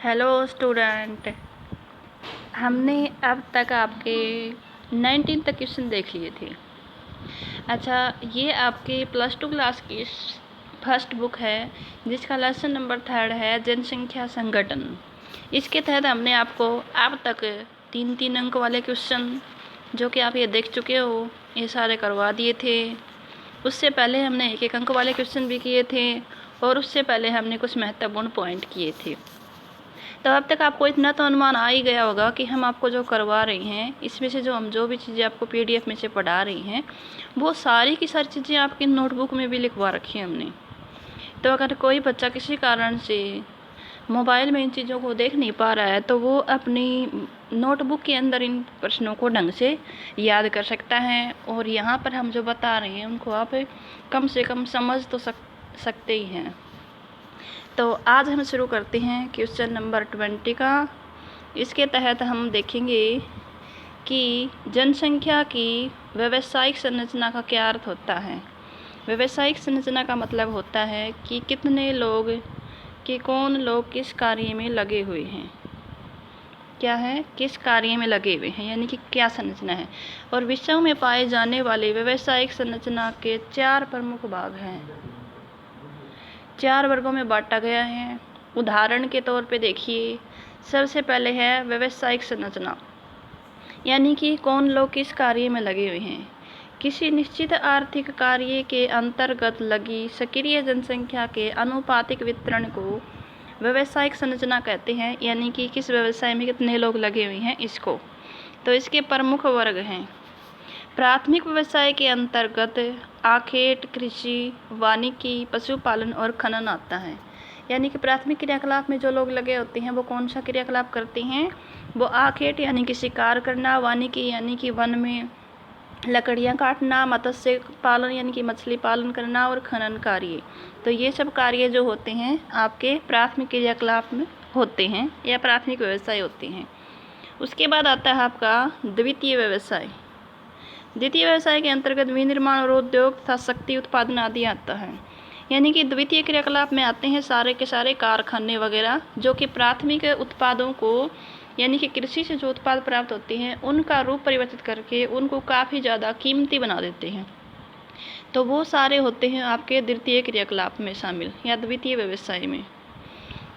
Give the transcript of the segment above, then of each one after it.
Hello student, हमने अब तक आपके 19 तक क्वेश्चन देख लिए थे। अच्छा, ये आपके प्लस टू क्लास की फर्स्ट बुक है जिसका लेसन नंबर 3 है जनसंख्या संगठन। इसके तहत हमने आपको अब तक 3-3 अंक वाले क्वेश्चन जो कि आप ये देख चुके हो ये सारे करवा दिए थे। उससे पहले हमने 1-1 अंक वाले क्वेश्चन भी किए थे और उससे पहले हमने कुछ महत्वपूर्ण पॉइंट किए थे। तो अब तक आपको इतना तो अनुमान आ ही गया होगा कि हम आपको जो करवा रहे हैं इसमें से जो भी चीज़ें आपको पीडीएफ में से पढ़ा रही हैं वो सारी की सारी चीज़ें आपकी नोटबुक में भी लिखवा रखी हैं हमने। तो अगर कोई बच्चा किसी कारण से मोबाइल में इन चीज़ों को देख नहीं पा रहा है तो वो अपनी नोटबुक के अंदर इन प्रश्नों को ढंग से याद कर सकता है और यहाँ पर हम जो बता रहे हैं उनको आप कम से कम समझ तो सकते ही हैं। तो आज हम शुरू करते हैं क्वेश्चन नंबर 20 का। इसके तहत हम देखेंगे कि जनसंख्या की व्यावसायिक संरचना का क्या अर्थ होता है। व्यावसायिक संरचना का मतलब होता है कि कितने लोग कि कौन लोग किस कार्य में लगे हुए हैं। क्या है? किस कार्य में लगे हुए हैं, यानी कि क्या संरचना है। और विश्व में पाए जाने वाले व्यावसायिक संरचना के 4 प्रमुख भाग हैं। 4 वर्गों में बांटा गया है। उदाहरण के तौर पे देखिए, सबसे पहले है व्यावसायिक संरचना, यानी कि कौन लोग किस कार्य में लगे हुए हैं। किसी निश्चित आर्थिक कार्य के अंतर्गत लगी सक्रिय जनसंख्या के आनुपातिक वितरण को व्यावसायिक संरचना कहते हैं, यानी कि किस व्यवसाय में कितने लोग लगे हुए हैं इसको। तो इसके प्रमुख वर्ग हैं। प्राथमिक व्यवसाय के अंतर्गत आखेट, कृषि, वानिकी, पशुपालन और खनन आता है। यानी कि प्राथमिक क्रियाकलाप में जो लोग लगे होते हैं वो कौन सा क्रियाकलाप करते हैं? वो आखेट यानी कि शिकार करना, वानिकी यानी कि वन में लकड़ियाँ काटना, मत्स्य पालन यानी कि मछली पालन करना और खनन कार्य। तो ये सब कार्य जो होते हैं आपके प्राथमिक क्रियाकलाप में होते हैं या प्राथमिक व्यवसाय होते हैं। उसके बाद आता है आपका द्वितीय व्यवसाय। द्वितीय व्यवसाय के अंतर्गत विनिर्माण और उद्योग तथा शक्ति उत्पादन आदि आता है। यानी कि द्वितीय क्रियाकलाप में आते हैं सारे के सारे कारखाने वगैरह जो कि प्राथमिक उत्पादों को यानी कि कृषि से जो उत्पाद प्राप्त होते हैं उनका रूप परिवर्तित करके उनको काफ़ी ज़्यादा कीमती बना देते हैं। तो वो सारे होते हैं आपके द्वितीय क्रियाकलाप में शामिल या द्वितीय व्यवसाय में।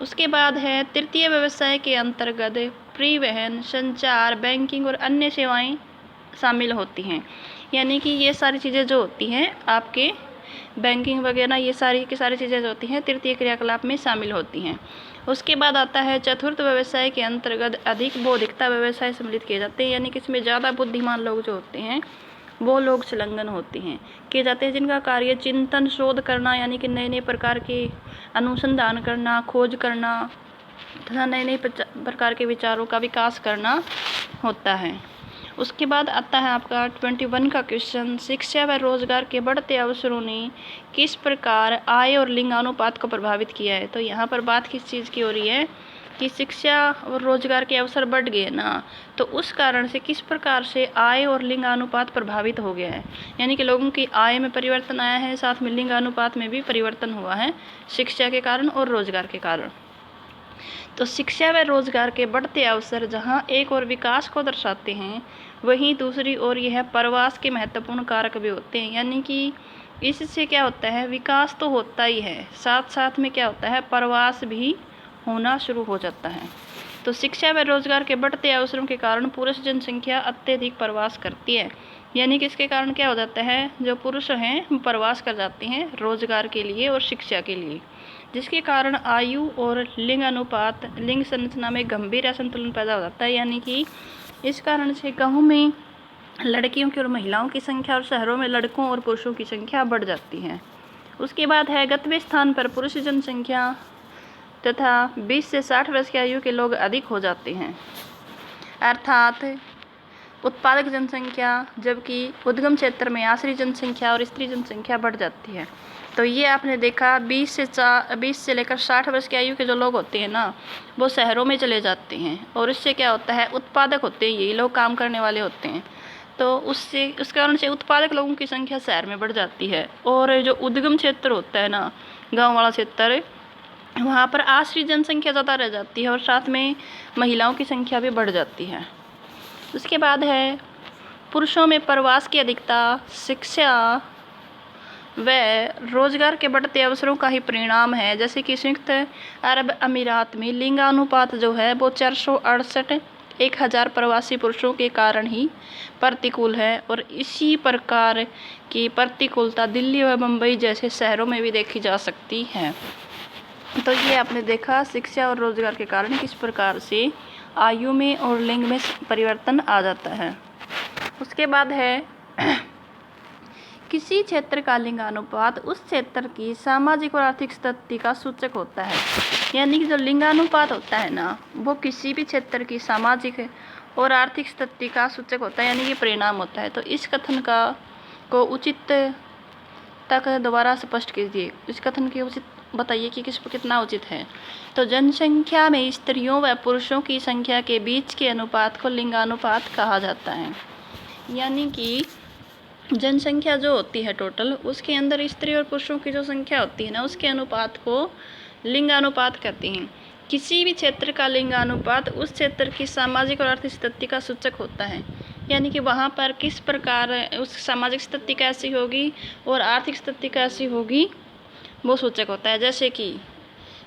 उसके बाद है तृतीय व्यवसाय के अंतर्गत परिवहन, संचार, बैंकिंग और अन्य सेवाएं शामिल होती हैं। यानी कि ये सारी चीज़ें जो होती हैं आपके बैंकिंग वगैरह ये सारी की सारी चीज़ें जो होती हैं तृतीय क्रियाकलाप में शामिल होती हैं। उसके बाद आता है चतुर्थ व्यवसाय के अंतर्गत अधिक बौद्धिकता व्यवसाय सम्मिलित किए जाते हैं। यानी कि इसमें ज़्यादा बुद्धिमान लोग जो होते हैं वो लोग संलग्न होते हैं किए जाते हैं जिनका कार्य चिंतन शोध करना यानी कि नए नए प्रकार के अनुसंधान करना, खोज करना तथा नए नए प्रकार के विचारों का विकास करना होता है। उसके बाद आता है आपका 21 का क्वेश्चन, शिक्षा व रोजगार के बढ़ते अवसरों ने किस प्रकार आय और लिंग अनुपात को प्रभावित किया है। तो यहाँ पर बात किस चीज़ की हो रही है कि शिक्षा और रोजगार के अवसर बढ़ गए ना, तो उस कारण से किस प्रकार से आय और लिंग अनुपात प्रभावित हो गया है। यानी कि लोगों की आय में परिवर्तन आया है, साथ में लिंग अनुपात में भी परिवर्तन हुआ है शिक्षा के कारण और रोजगार के कारण। तो शिक्षा व रोजगार के बढ़ते अवसर जहाँ एक और विकास को दर्शाते हैं वहीं दूसरी ओर यह प्रवास के महत्वपूर्ण कारक भी होते हैं। यानी कि इससे क्या होता है, विकास तो होता ही है, साथ साथ में क्या होता है, प्रवास भी होना शुरू हो जाता है। तो शिक्षा व रोजगार के बढ़ते अवसरों के कारण पुरुष जनसंख्या अत्यधिक प्रवास करती है। यानी कि इसके कारण क्या हो जाता है, जो पुरुष हैं वो प्रवास कर जाते हैं रोजगार के लिए और शिक्षा के लिए, जिसके कारण आयु और लिंग अनुपात लिंग संरचना में गंभीर असंतुलन पैदा हो जाता है। यानी कि इस कारण से गाँव में लड़कियों की और महिलाओं की संख्या और शहरों में लड़कों और पुरुषों की संख्या बढ़ जाती है। उसके बाद है गंतव्य स्थान पर पुरुष जनसंख्या तथा 20 से 60 वर्ष की आयु के लोग अधिक हो जाते हैं, अर्थात उत्पादक जनसंख्या, जबकि उद्गम क्षेत्र में आश्रित जनसंख्या और स्त्री जनसंख्या बढ़ जाती है। तो ये आपने देखा 20 से लेकर 60 वर्ष की आयु के जो लोग होते हैं ना वो शहरों में चले जाते हैं और इससे क्या होता है, उत्पादक होते हैं, यही लोग काम करने वाले होते हैं। तो उस कारण से उत्पादक लोगों की संख्या शहर में बढ़ जाती है और जो उद्गम क्षेत्र होता है ना, गाँव वाला क्षेत्र, वहाँ पर आश्रित जनसंख्या ज़्यादा रह जाती है और साथ में महिलाओं की संख्या भी बढ़ जाती है। उसके बाद है पुरुषों में प्रवास की अधिकता शिक्षा व रोजगार के बढ़ते अवसरों का ही परिणाम है। जैसे कि संयुक्त अरब अमीरात में लिंगानुपात जो है वो 468 1000 प्रवासी पुरुषों के कारण ही प्रतिकूल है और इसी प्रकार की प्रतिकूलता दिल्ली व मुंबई जैसे शहरों में भी देखी जा सकती है। तो ये आपने देखा शिक्षा और रोजगार के कारण किस प्रकार से आयु में और लिंग में परिवर्तन आ जाता है। उसके बाद है किसी क्षेत्र का लिंगानुपात उस क्षेत्र की सामाजिक और आर्थिक स्थिति का सूचक होता है। यानी कि जो लिंगानुपात होता है ना, वो किसी भी क्षेत्र की सामाजिक और आर्थिक स्थिति का सूचक होता है, यानी कि परिणाम होता है। तो इस कथन को उचित तक दोबारा स्पष्ट कीजिए। इस कथन की उचित बताइए कि कितना उचित है। तो जनसंख्या में स्त्रियों व पुरुषों की संख्या के बीच के अनुपात को लिंगानुपात कहा जाता है। यानी कि जनसंख्या जो होती है टोटल, उसके अंदर स्त्री और पुरुषों की जो संख्या होती है ना, उसके अनुपात को लिंगानुपात कहते हैं। किसी भी क्षेत्र का लिंगानुपात उस क्षेत्र की सामाजिक और आर्थिक स्थिति का सूचक होता है। यानी कि वहाँ पर किस प्रकार उस सामाजिक स्थिति कैसी होगी और आर्थिक स्थिति कैसी होगी वो सूचक होता है। जैसे कि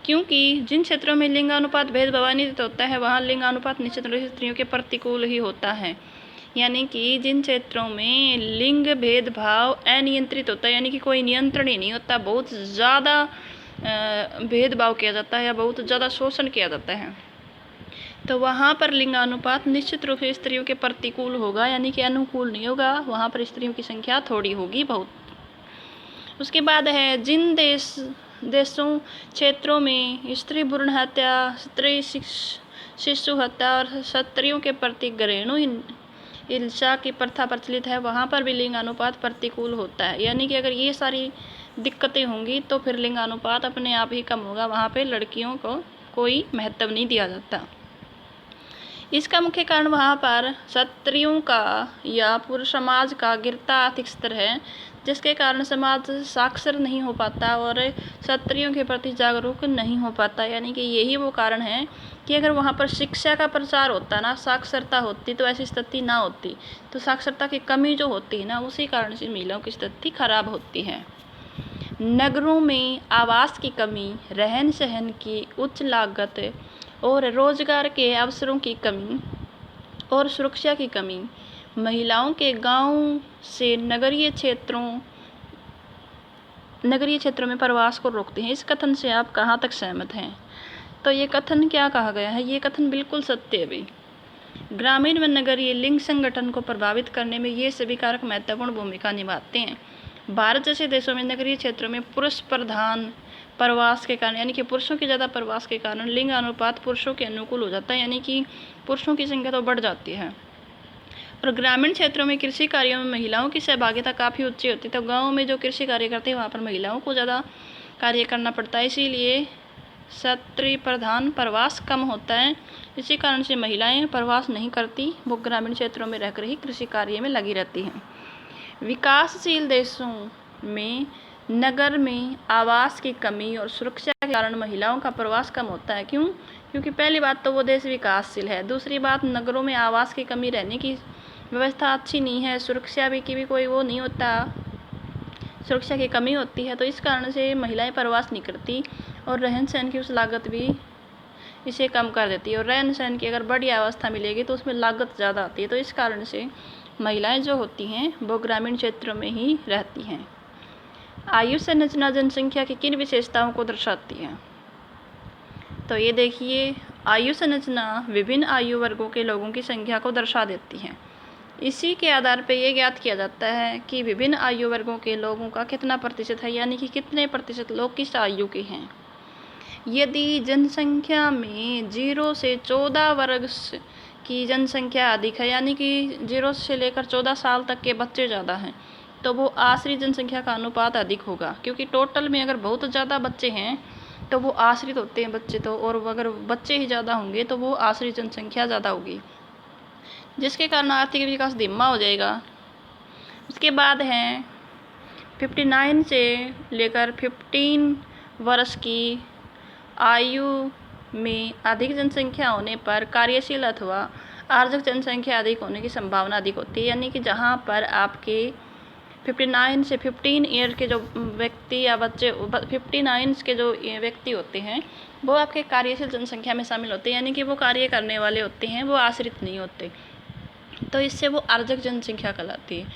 क्योंकि जिन क्षेत्रों में लिंगानुपात भेदभावान्वित होता है वहाँ लिंगानुपात निश्चित रूप से स्त्रियों के प्रतिकूल ही होता है। यानी कि जिन क्षेत्रों में लिंग भेदभाव अनियंत्रित होता है, यानी कि कोई नियंत्रण ही नहीं होता, बहुत ज़्यादा भेदभाव किया जाता है या बहुत ज़्यादा शोषण किया जाता है, तो वहाँ पर लिंगानुपात निश्चित रूप से स्त्रियों के प्रतिकूल होगा, यानी कि अनुकूल नहीं होगा। वहाँ पर स्त्रियों की संख्या थोड़ी होगी बहुत। उसके बाद है जिन देशों क्षेत्रों में स्त्री भ्रूण हत्या, स्त्री शिशु हत्या और स्त्रियों के प्रति घरेलू हिंसा की प्रथा प्रचलित है, वहाँ पर भी लिंगानुपात प्रतिकूल होता है। यानी कि अगर ये सारी दिक्कतें होंगी तो फिर लिंगानुपात अपने आप ही कम होगा, वहाँ पे लड़कियों को कोई महत्व नहीं दिया जाता। इसका मुख्य कारण वहाँ पर स्त्रियों का या पूरे समाज का गिरता आर्थिक स्तर है, जिसके कारण समाज साक्षर नहीं हो पाता और स्त्रियों के प्रति जागरूक नहीं हो पाता। यानी कि यही वो कारण है कि अगर वहाँ पर शिक्षा का प्रसार होता ना, साक्षरता होती, तो ऐसी स्थिति ना होती। तो साक्षरता की कमी जो होती है ना, उसी कारण से महिलाओं की स्थिति खराब होती है। नगरों में आवास की कमी, रहन सहन की उच्च लागत और रोजगार के अवसरों की कमी और सुरक्षा की कमी महिलाओं के गांव से नगरीय क्षेत्रों में प्रवास को रोकते हैं। इस कथन से आप कहाँ तक सहमत हैं? तो ये कथन क्या कहा गया है? ये कथन बिल्कुल सत्य है भी। ग्रामीण व नगरीय लिंग संगठन को प्रभावित करने में ये सभी कारक महत्वपूर्ण भूमिका निभाते हैं। भारत जैसे देशों में नगरीय क्षेत्रों में पुरुष प्रधान प्रवास के कारण, यानी कि पुरुषों की ज़्यादा प्रवास के कारण लिंग अनुपात पुरुषों के अनुकूल हो जाता है, यानी कि पुरुषों की संख्या तो बढ़ जाती है। और ग्रामीण क्षेत्रों में कृषि कार्यों में महिलाओं की सहभागिता काफ़ी ऊँची होती है, तो गाँव में जो कृषि कार्य करते हैं वहाँ पर महिलाओं को ज़्यादा कार्य करना पड़ता है, इसीलिए स्त्री प्रधान प्रवास कम होता है। इसी कारण से महिलाएं प्रवास नहीं करती, वो ग्रामीण क्षेत्रों में रहकर ही कृषि कार्य में लगी रहती हैं। विकासशील देशों में नगर में आवास की कमी और सुरक्षा के कारण महिलाओं का प्रवास कम होता है। क्यों? क्योंकि पहली बात तो वो देश विकासशील है, दूसरी बात नगरों में आवास की कमी, रहने की व्यवस्था अच्छी नहीं है, सुरक्षा की भी कोई वो नहीं होता, सुरक्षा की कमी होती है, तो इस कारण से महिलाएं प्रवास नहीं करती और रहन सहन की उस लागत भी इसे कम कर देती है। और रहन सहन की अगर बढ़िया अवस्था मिलेगी तो उसमें लागत ज़्यादा आती है, तो इस कारण से महिलाएं जो होती हैं वो ग्रामीण क्षेत्रों में ही रहती हैं। आयु संरचना जनसंख्या की किन विशेषताओं को दर्शाती है? तो ये देखिए, आयु संरचना विभिन्न आयु वर्गों के लोगों की संख्या को दर्शा देती है। इसी के आधार पर यह ज्ञात किया जाता है कि विभिन्न आयु वर्गों के लोगों का कितना प्रतिशत है, यानी कि कितने प्रतिशत लोग किस आयु के हैं। यदि जनसंख्या में 0 से 14 वर्ग की जनसंख्या अधिक है, यानी कि 0 से लेकर 14 साल तक के बच्चे ज़्यादा हैं, तो वो आश्रित जनसंख्या का अनुपात अधिक होगा। क्योंकि टोटल में अगर बहुत ज़्यादा बच्चे हैं तो वो आश्रित होते हैं बच्चे, तो और अगर बच्चे ही ज़्यादा होंगे तो वो आश्रित जनसंख्या ज़्यादा होगी, जिसके कारण आर्थिक विकास धीमा हो जाएगा। उसके बाद है 59 से लेकर 15 वर्ष की आयु में अधिक जनसंख्या होने पर कार्यशील अथवा आर्जक जनसंख्या अधिक होने की संभावना अधिक होती है। यानी कि जहाँ पर आपके 59 से 15 ईयर के जो व्यक्ति या बच्चे 59 के जो व्यक्ति होते हैं वो आपके कार्यशील जनसंख्या में शामिल होते हैं, यानी कि वो कार्य करने वाले होते हैं, वो आश्रित नहीं होते। तो इससे वो आर्जक जनसंख्या कहलाती है,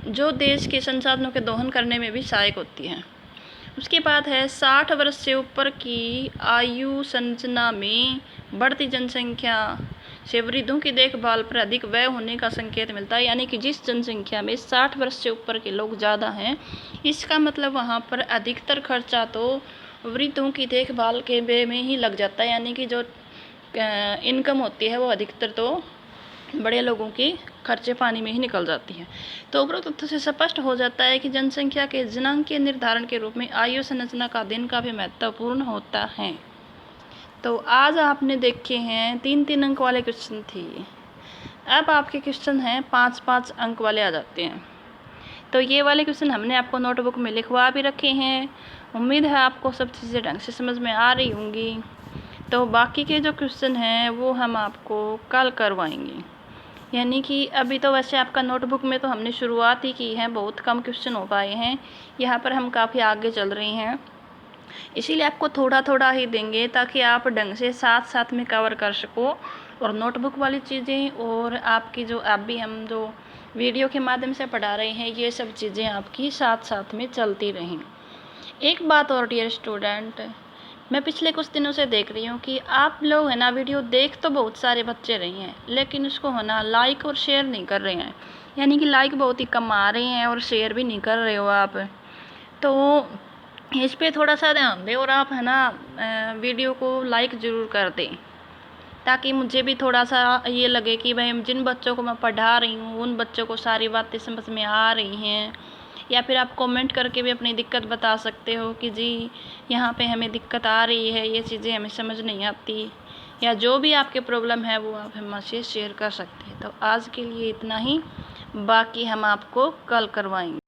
जो देश के संसाधनों के दोहन करने में भी सहायक होती है। उसके बाद है 60 वर्ष से ऊपर की आयु संरचना में बढ़ती जनसंख्या से वृद्धों की देखभाल पर अधिक व्यय होने का संकेत मिलता है। यानी कि जिस जनसंख्या में 60 वर्ष से ऊपर के लोग ज़्यादा हैं, इसका मतलब वहाँ पर अधिकतर खर्चा तो वृद्धों की देखभाल के वे में ही लग जाता है। यानी कि जो इनकम होती है वो अधिकतर तो बड़े लोगों की खर्चे पानी में ही निकल जाती है। तो उपरोक्त तथ्य से स्पष्ट हो जाता है कि जनसंख्या के जनांकीय निर्धारण के रूप में आयु संरचना का अध्ययन काफ़ी महत्वपूर्ण होता है। तो आज आपने देखे हैं 3-3 अंक वाले क्वेश्चन थे। अब आपके क्वेश्चन हैं 5-5 अंक वाले आ जाते हैं। तो ये वाले क्वेश्चन हमने आपको नोटबुक में लिखवा भी रखे हैं। उम्मीद है आपको सब चीज़ें ढंग से समझ में आ रही होंगी। तो बाकी के जो क्वेश्चन हैं वो हम आपको कल करवाएंगे। यानी कि अभी तो वैसे आपका नोटबुक में तो हमने शुरुआत ही की है, बहुत कम क्वेश्चन हो पाए हैं। यहाँ पर हम काफ़ी आगे चल रहे हैं, इसीलिए आपको थोड़ा थोड़ा ही देंगे ताकि आप ढंग से साथ साथ में कवर कर सको। और नोटबुक वाली चीज़ें और आपकी जो अभी हम जो वीडियो के माध्यम से पढ़ा रहे हैं, ये सब चीज़ें आपकी साथ साथ में चलती रहें। एक बात और डियर स्टूडेंट, मैं पिछले कुछ दिनों से देख रही हूँ कि आप लोग है ना वीडियो देख तो बहुत सारे बच्चे रहे हैं, लेकिन उसको है ना लाइक और शेयर नहीं कर रहे हैं। यानी कि लाइक बहुत ही कम आ रहे हैं और शेयर भी नहीं कर रहे हो आप। तो इस पे थोड़ा सा ध्यान दें और आप है ना वीडियो को लाइक ज़रूर कर दें, ताकि मुझे भी थोड़ा सा ये लगे कि भाई जिन बच्चों को मैं पढ़ा रही हूँ उन बच्चों को सारी बातें समझ में आ रही हैं। या फिर आप कमेंट करके भी अपनी दिक्कत बता सकते हो कि जी यहाँ पे हमें दिक्कत आ रही है, ये चीज़ें हमें समझ नहीं आती, या जो भी आपके प्रॉब्लम है वो आप हमसे शेयर कर सकते हैं। तो आज के लिए इतना ही, बाकी हम आपको कल करवाएंगे।